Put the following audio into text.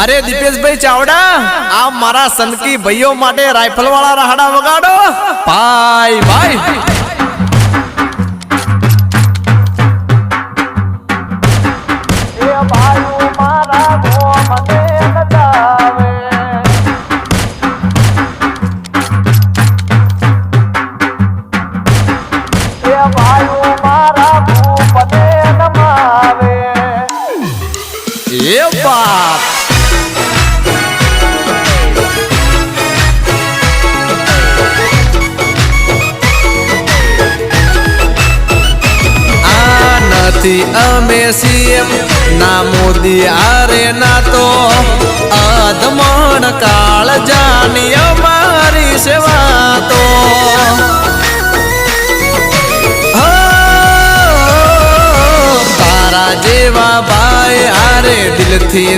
अरे दीपेश भाई चावड़ा आप मारा सनकी भाइयों माटे राइफल वाला राहड़ा वगाड़ो भाई भाई ये बाप अमे सीएम ना मोदी आरे ना तो अधमण काल जानी हमारी सेवा तो तारा जेवा भाई आरे दिल थी